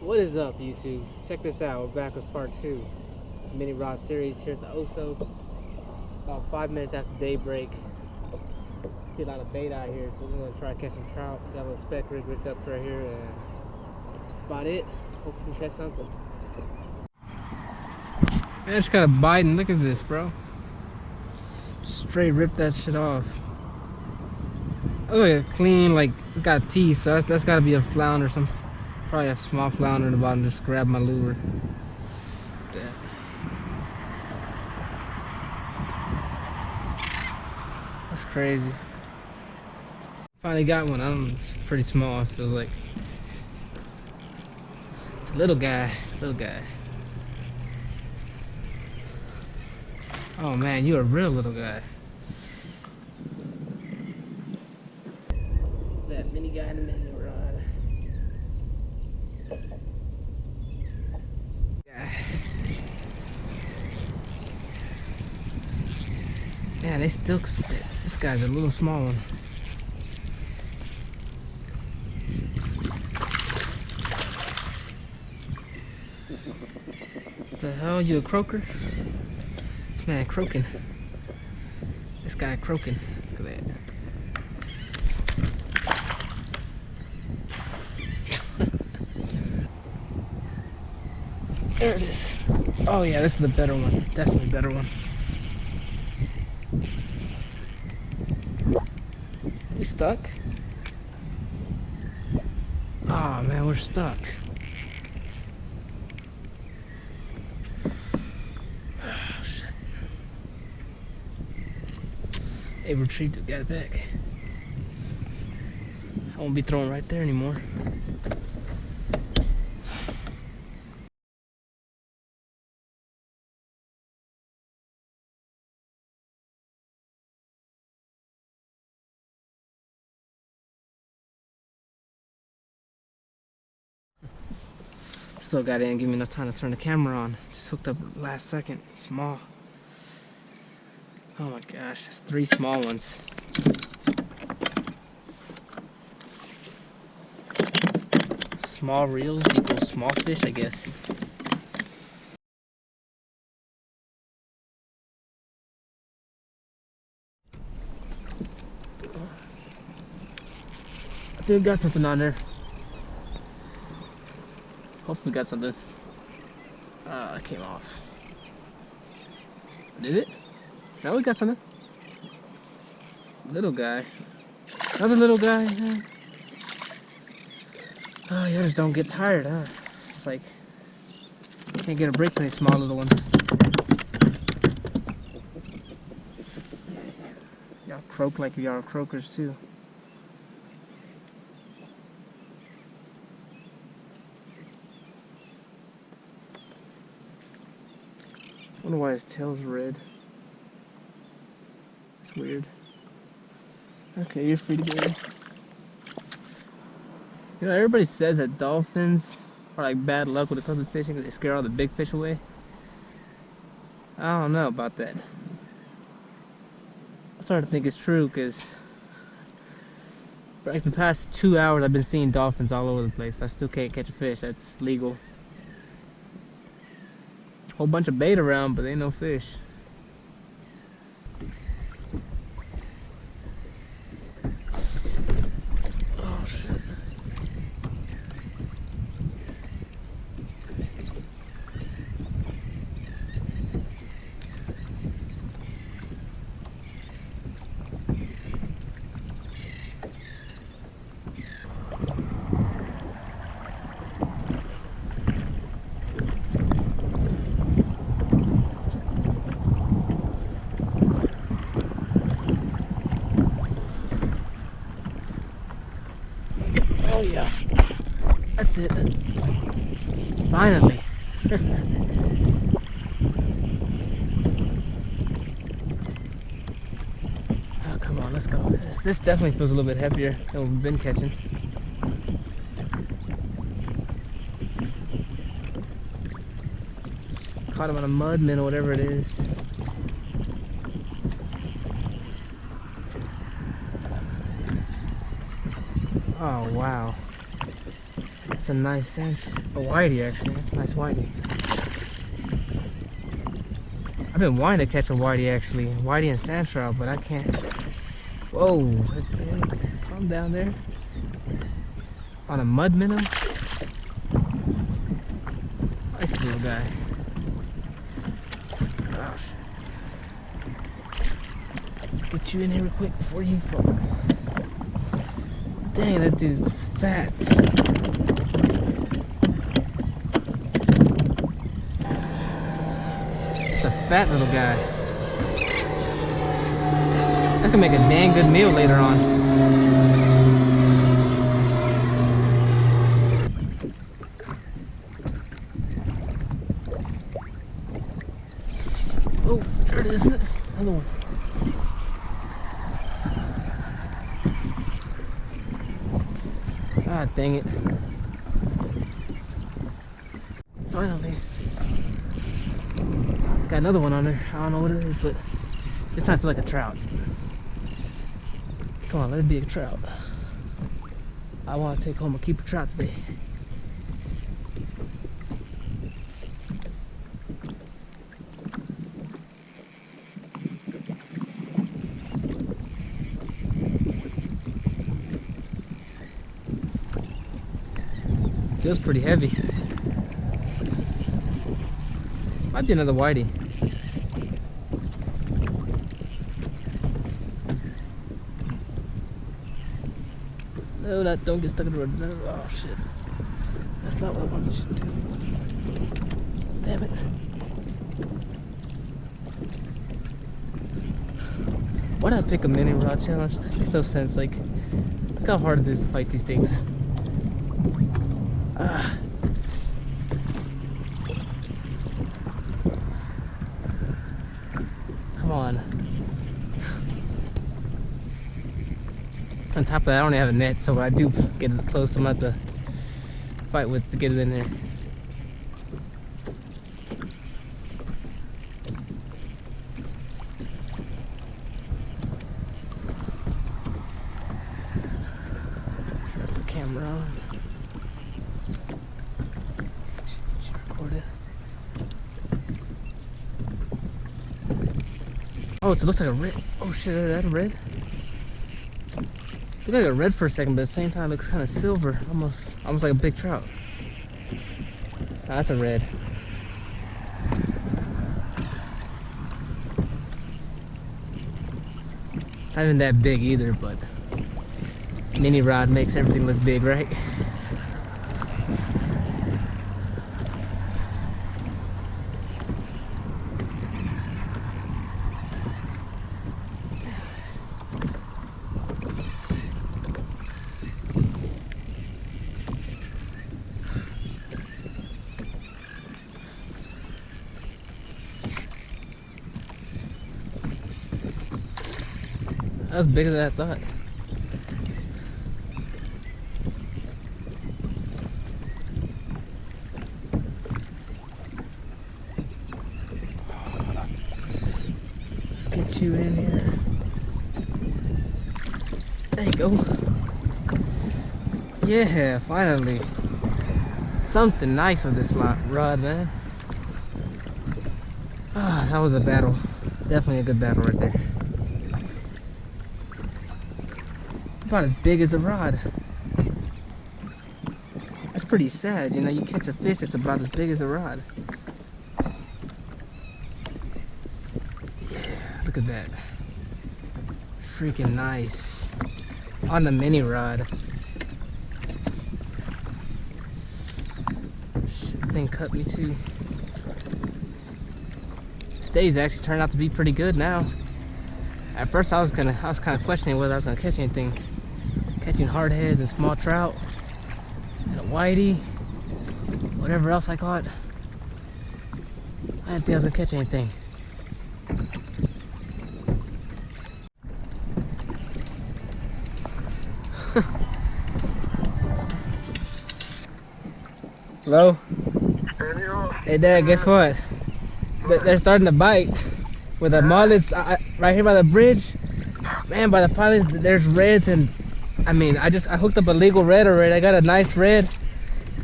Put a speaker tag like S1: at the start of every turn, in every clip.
S1: What is up, YouTube? Check this out. We're back with part 2 of the mini rod series here at the Oso. About 5 minutes after daybreak. See a lot of bait out here, so we're gonna try to catch some trout. Got a little speck rig rigged up right here, and that's about it. Hope we can catch something. Man, I just got a bite, and look at this, bro. Straight rip that shit off. Oh, look at it, clean, like it's got teeth, so that's gotta be a flounder or something. Probably a small flounder in the bottom. Just grab my lure. That. That's crazy. Finally got one. It's pretty small. It feels like it's a little guy. Little guy. Oh man, you're a real little guy. That mini guy in the mini rod. Yeah, they still. This guy's a little small one. What the hell? You a croaker? This man croaking. This guy croaking. Look at that. There it is. Oh yeah, this is a better one. Definitely a better one. We stuck? Oh man, we're stuck. Oh shit. Hey, retrieved it, got it back. I won't be throwing right there anymore. Still got in, give me enough time to turn the camera on. Just hooked up last second. Small. Oh my gosh, that's 3 small ones. Small reels equals small fish, I guess. I think we got something on there. Hopefully we got something. It came off. Did it? No, we got something. Little guy. Another little guy. Oh, you just don't get tired, huh? It's like you can't get a break from these small little ones. Y'all croak like y'all croakers too. I wonder why his tail's red. It's weird. Okay, you're free to go. You know, everybody says that dolphins are like bad luck when it comes to fishing because they scare all the big fish away. I don't know about that. I started to think it's true because for like the past 2 hours I've been seeing dolphins all over the place. I still can't catch a fish. That's legal. Whole bunch of bait around, but ain't no fish. Oh shit. Oh yeah, that's it. Finally. Oh, come on, let's go. This definitely feels a little bit heavier than we've been catching. Caught him on a mud minnow, whatever it is. Oh wow. That's a nice sand, a whitey actually. That's a nice whitey. I've been wanting to catch a whitey actually, whitey and sand trout, but I can't. Whoa, okay. Calm down there. On a mud minnow. Nice little guy. Gosh. Get you in here real quick before you fall. Dang, that dude's fat. It's a fat little guy. I can make a dang good meal later on. Oh, there it is, isn't it? Another one. God dang it. Finally. Got another one on there. I don't know what it is, but this time I feel like a trout. Come on, let it be a trout. I want to take home a keeper trout today. Feels pretty heavy. Might be another whitey. No, that don't get stuck in the road. No, oh shit. That's not what I wanted to do. Damn it. Why did I pick a mini rod challenge? This makes no sense. Like, look how hard it is to fight these things. Come on. On top of that, I only have a net, so when I do get it close, I'm going to have to fight with to get it in there. Turn the camera on. She recorded. Oh, so it looks like a red. Oh shit, is that a red? It looked like a red for a second, but at the same time it looks kind of silver, almost like a big trout. Oh, that's a red. Not even that big either, but mini rod makes everything look big, right? That was bigger than I thought. Let's get you in here. There you go. Yeah, finally. Something nice with this rod, man. Ah, that was a battle. Definitely a good battle right there. About as big as a rod. That's pretty sad, you know, you catch a fish that's about as big as a rod. Yeah, look at that. Freaking nice. On the mini rod. Shit, that thing cut me too. This day's actually turned out to be pretty good now. At first I was kind of questioning whether I was gonna catch anything. Catching hardheads and small trout and a whitey, whatever else I caught. I didn't think I was gonna catch anything. Hello? Hey Dad, guess what? They're starting to bite with the mullets right here by the bridge. Man, by the pilots, there's reds, and I mean, I hooked up a legal red already. I got a nice red.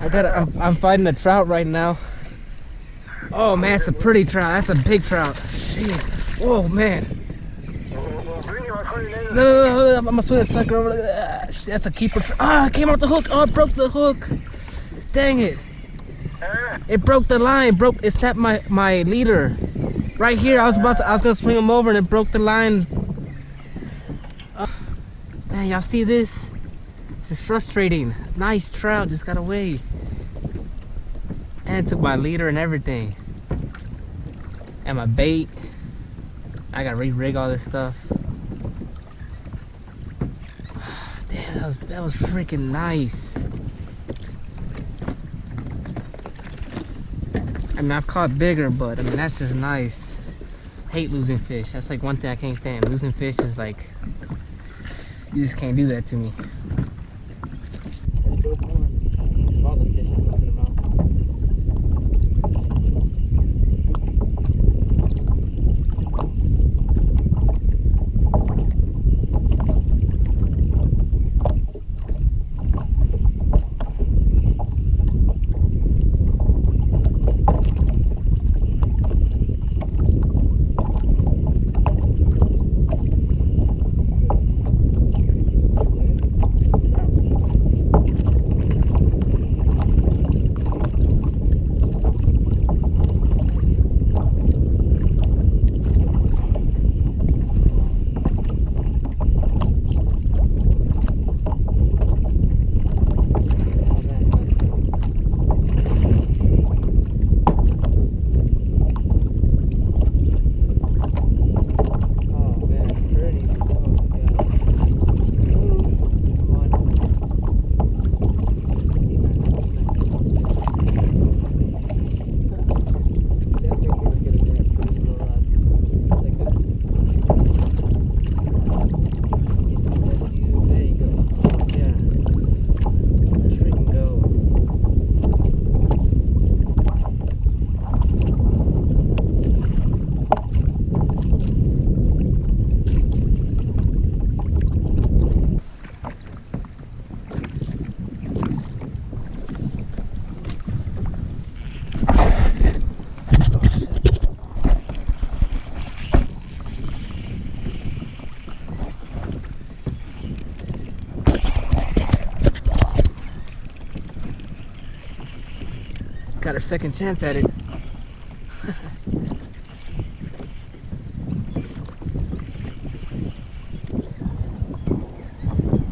S1: I'm fighting a trout right now. Oh man, it's a pretty trout. That's a big trout. Jeez. Oh man. No, I'm gonna swing a sucker over there. That's a keeper. Ah, it came off the hook. Oh, it broke the hook. Dang it. It broke the line. It snapped my leader. Right here, I was gonna swing him over and it broke the line. Man, y'all see this? This is frustrating. Nice trout, just got away. And it took my leader and everything. And my bait. I gotta re-rig all this stuff. Damn, that was freaking nice. I mean, I've caught bigger, but I mean, that's just nice. Hate losing fish. That's like one thing I can't stand. Losing fish is like, you just can't do that to me. Got our second chance at it.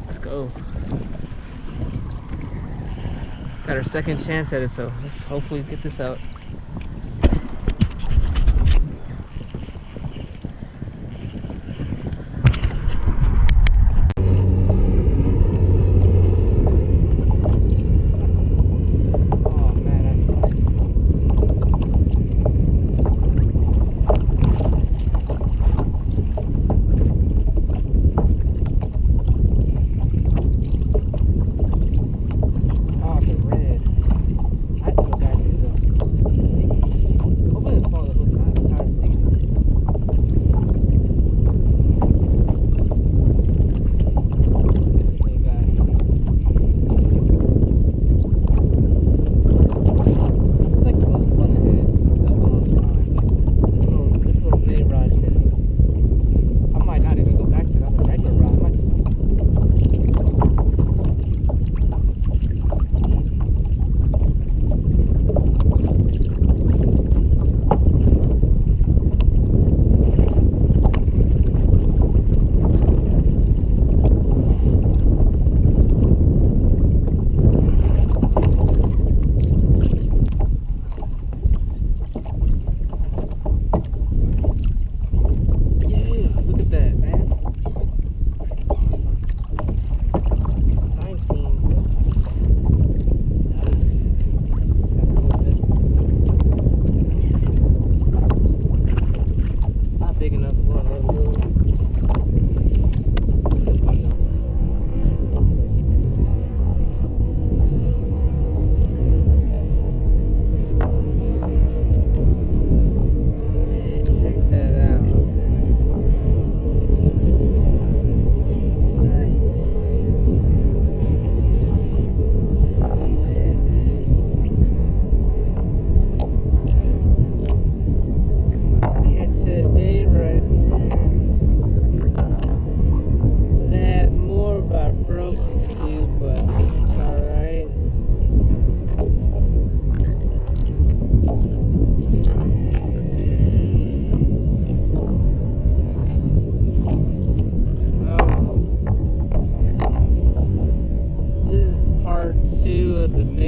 S1: Let's go. Got our second chance at it, so let's hopefully get this out.
S2: this